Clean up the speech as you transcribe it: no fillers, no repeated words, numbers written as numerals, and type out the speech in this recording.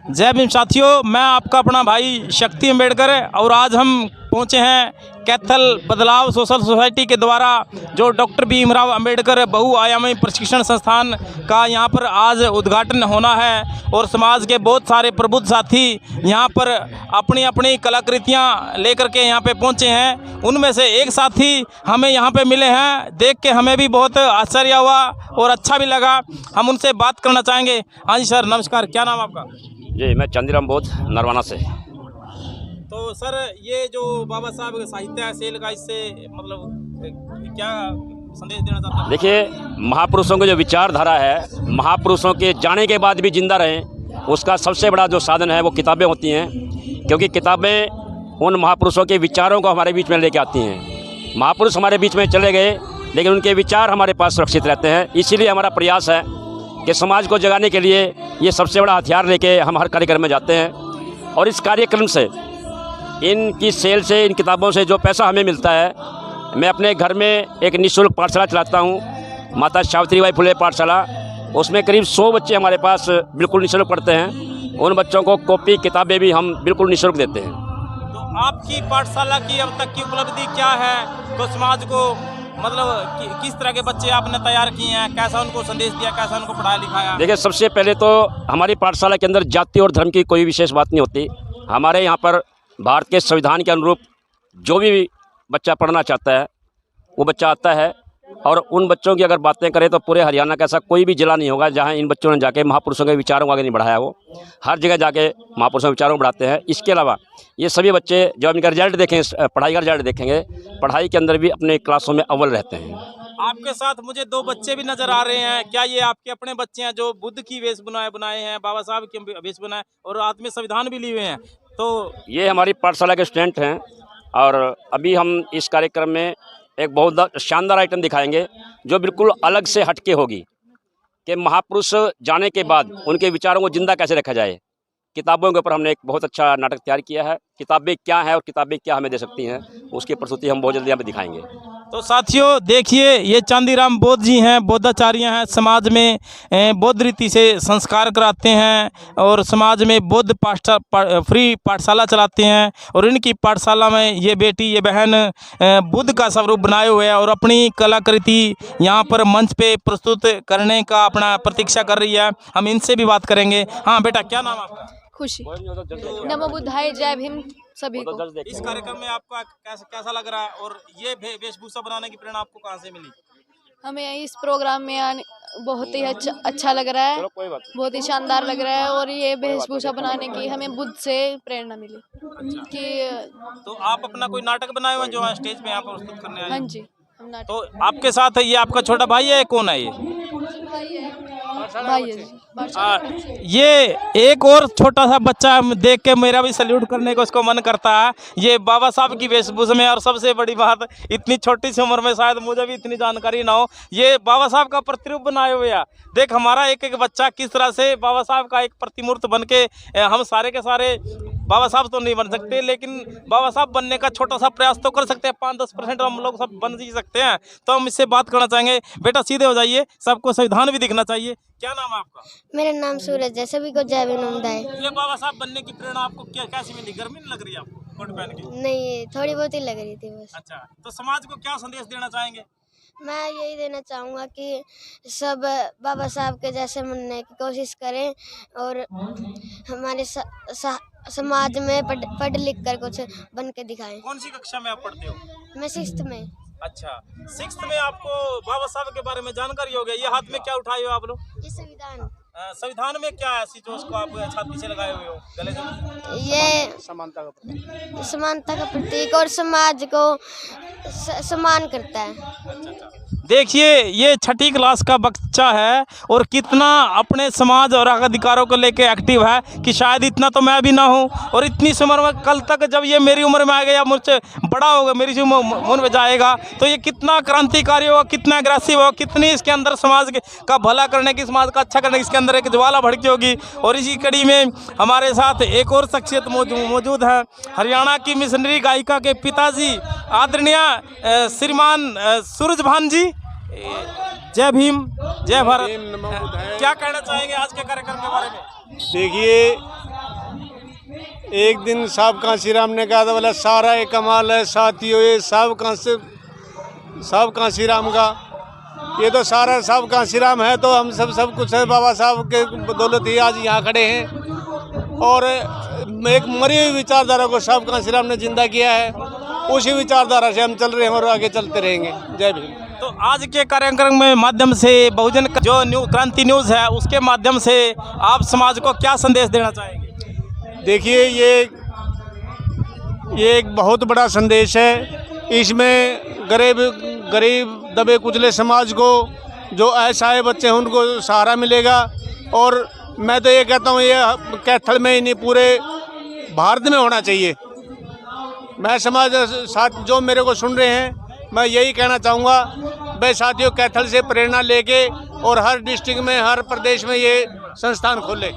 जय भीम साथियों, मैं आपका अपना भाई शक्ति अम्बेडकर और आज हम पहुंचे हैं कैथल बदलाव सोशल सोसाइटी के द्वारा जो डॉक्टर भीमराव अंबेडकर बहुआयामी प्रशिक्षण संस्थान का यहां पर आज उद्घाटन होना है और समाज के बहुत सारे प्रबुद्ध साथी यहां पर अपनी अपनी कलाकृतियां लेकर के यहां पे पहुंचे हैं। उनमें से एक साथी हमें यहां पे मिले हैं, देख के हमें भी बहुत आश्चर्य हुआ और अच्छा भी लगा। हम उनसे बात करना चाहेंगे। हाँ जी सर, नमस्कार, क्या नाम आपका? जी, मैं चंदीराम बोध नरवाना से। तो सर, ये जो बाबा साहब साहित्य सेल का, इससे मतलब क्या संदेश देना चाहते हैं? देखिए, महापुरुषों की जो विचारधारा है, महापुरुषों के जाने के बाद भी जिंदा रहें, उसका सबसे बड़ा जो साधन है वो किताबें होती हैं, क्योंकि किताबें उन महापुरुषों के विचारों को हमारे बीच में लेके आती हैं। महापुरुष हमारे बीच में चले गए लेकिन उनके विचार हमारे पास सुरक्षित रहते हैं। इसीलिए हमारा प्रयास है कि समाज को जगाने के लिए ये सबसे बड़ा हथियार लेके हम हर कार्यक्रम में जाते हैं। और इस कार्यक्रम से, इनकी सेल से, इन किताबों से जो पैसा हमें मिलता है, मैं अपने घर में एक निःशुल्क पाठशाला चलाता हूँ, माता सावित्रीबाई फुले पाठशाला। उसमें करीब 100 बच्चे हमारे पास बिल्कुल निःशुल्क पढ़ते हैं। उन बच्चों को कॉपी किताबें भी हम बिल्कुल निःशुल्क देते हैं। तो आपकी पाठशाला की अब तक की उपलब्धि क्या है? तो समाज को मतलब किस तरह के बच्चे आपने तैयार किए हैं, कैसा उनको संदेश दिया, कैसा उनको पढ़ाया लिखाया? देखिए, सबसे पहले तो हमारी पाठशाला के अंदर जाति और धर्म की कोई विशेष बात नहीं होती। हमारे यहाँ पर भारत के संविधान के अनुरूप जो भी बच्चा पढ़ना चाहता है वो बच्चा आता है। और उन बच्चों की अगर बातें करें तो पूरे हरियाणा का ऐसा कोई भी जिला नहीं होगा जहाँ इन बच्चों ने जाके महापुरुषों के विचारों को आगे नहीं बढ़ाया। वो हर जगह जाके महापुरुषों के विचारों को बढ़ाते हैं। इसके अलावा ये सभी बच्चे जब इनका रिजल्ट देखेंगे, पढ़ाई का रिजल्ट देखेंगे, पढ़ाई के अंदर भी अपने क्लासों में अव्वल रहते हैं। आपके साथ मुझे 2 बच्चे भी नजर आ रहे हैं। क्या ये आपके अपने बच्चे हैं जो बुद्ध की वेश बनाए हैं, बाबा साहब की वेश बनाए और हाथ में संविधान भी लिए हुए हैं? तो ये हमारी पाठशाला के स्टूडेंट हैं और अभी हम इस कार्यक्रम में एक बहुत शानदार आइटम दिखाएंगे जो बिल्कुल अलग से हटके होगी कि महापुरुष जाने के बाद उनके विचारों को जिंदा कैसे रखा जाए। किताबों के ऊपर हमने एक बहुत अच्छा नाटक तैयार किया है। किताबें क्या हैं और किताबें क्या हमें दे सकती हैं, उसकी प्रस्तुति हम बहुत जल्दी यहाँ पे दिखाएंगे। तो साथियों देखिए, ये चंदीराम बोध जी हैं, बौद्धाचार्य हैं, समाज में बौद्ध रीति से संस्कार कराते हैं और समाज में बौद्ध फ्री पाठशाला चलाते हैं। और इनकी पाठशाला में ये बेटी, ये बहन बुद्ध का स्वरूप बनाए हुए हैं और अपनी कलाकृति यहाँ पर मंच पे प्रस्तुत करने का अपना प्रतीक्षा कर रही है। हम इनसे भी बात करेंगे। हाँ बेटा, क्या नाम आपका? खुशी। नमो बुद्धाय, जय भीम सभी को। इस कार्यक्रम में आपका कैसा लग रहा है और ये वेशभूषा बनाने की प्रेरणा आपको कहाँ से मिली? हमें इस प्रोग्राम में आने बहुत ही अच्छा लग रहा है, बहुत ही शानदार लग रहा है। और ये वेशभूषा बनाने की हमें बुद्ध से प्रेरणा मिली। अच्छा। कि तो आप अपना कोई नाटक बनाए हुए जो स्टेज पे यहाँ पर प्रस्तुत करने आए? हाँ जी, हम नाटक। तो आपके साथ ये आपका छोटा भाई है, कौन है ये? भाई है जी। ये एक और छोटा सा बच्चा देख के मेरा भी सल्यूट करने को इसको मन करता है। ये बाबा साहब की वेशभूषा में, और सबसे बड़ी बात, इतनी छोटी सी उम्र में शायद मुझे भी इतनी जानकारी ना हो, ये बाबा साहब का प्रतिरूप बनाए हुए हैं। देख हमारा एक एक बच्चा किस तरह से बाबा साहब का एक प्रतिमूर्त बन के, हम सारे के सारे बाबा साहब तो नहीं बन सकते लेकिन बाबा साहब बनने का छोटा सा प्रयास तो कर सकते हैं। 5-10% हम लोग सब बन ही सकते हैं। तो हम इससे बात करना चाहेंगे। बेटा सीधे हो जाइए, सबको संविधान भी दिखना चाहिए। क्या नाम है आपका? मेरा नाम सूरज है, सभी को जय भीम नमोदाय। ये बाबा साहब बनने की प्रेरणा आपको कैसी मिली? गर्मी नहीं लग रही आपको कोट पहन के? नहीं, थोड़ी बहुत ही लग रही थी बस। अच्छा, तो समाज को क्या संदेश देना चाहेंगे? मैं यही देना चाहूँगा कि सब बाबा साहब के जैसे बनने की कोशिश करें और हमारे समाज में पढ़ लिख कर कुछ बन के दिखाएं। कौन सी कक्षा में आप पढ़ते हो? मैं 6th में। अच्छा, 6th में आपको बाबा साहब के बारे में जानकारी हो गया। ये हाथ में क्या उठाए हो आप लोग? ये संविधान। संविधान में क्या है ऐसी जो उसको आप छाती से लगाए हुए हो गले से? ये समानता का प्रतीक और समाज को सम्मान करता है। अच्छा। देखिए, ये 6ठी क्लास का बच्चा है और कितना अपने समाज और अधिकारों को लेके एक्टिव है कि शायद इतना तो मैं भी ना हूँ। और इतनी सी उम्र में, कल तक जब ये मेरी उम्र में आ गया, मुझसे बड़ा होगा, मेरी से उम्र में जाएगा, तो ये कितना क्रांतिकारी होगा, कितना अग्रेसिव होगा, कितनी इसके अंदर समाज का भला करने की, समाज का अच्छा करने की इसके अंदर एक ज्वाला भड़की होगी। और इसी कड़ी में हमारे साथ एक और शख्सियत मौजूद है, हरियाणा की मिशनरी गायिका के पिताजी आदरणीय श्रीमान सूरजभान जी। जय भीम, जय भारत। क्या कहना चाहेंगे आज के कार्यक्रम के बारे में? देखिए, एक दिन साहब कांसी राम ने कहा था, बोला सारा ये कमाल है साथियों, ये साहब कांसी राम का, ये तो सारा साहब कांसी राम है, तो हम सब कुछ है बाबा साहब के बदौलत ही आज यहाँ खड़े हैं। और एक मरी हुई विचारधारा को साहब कांसी राम ने जिंदा किया है, उसी विचारधारा से हम चल रहे हैं और आगे चलते रहेंगे। जय भीम। तो आज के कार्यक्रम में माध्यम से बहुजन जो क्रांति न्यूज़ है उसके माध्यम से आप समाज को क्या संदेश देना चाहेंगे? देखिए ये एक बहुत बड़ा संदेश है। इसमें गरीब दबे कुचले समाज को, जो असहाय बच्चे हैं उनको सहारा मिलेगा। और मैं तो ये कहता हूँ ये कैथल में ही नहीं पूरे भारत में होना चाहिए। मैं समाज साथ जो मेरे को सुन रहे हैं मैं यही कहना चाहूँगा, भाई साथियों कैथल से प्रेरणा लेके और हर डिस्ट्रिक्ट में हर प्रदेश में ये संस्थान खोले।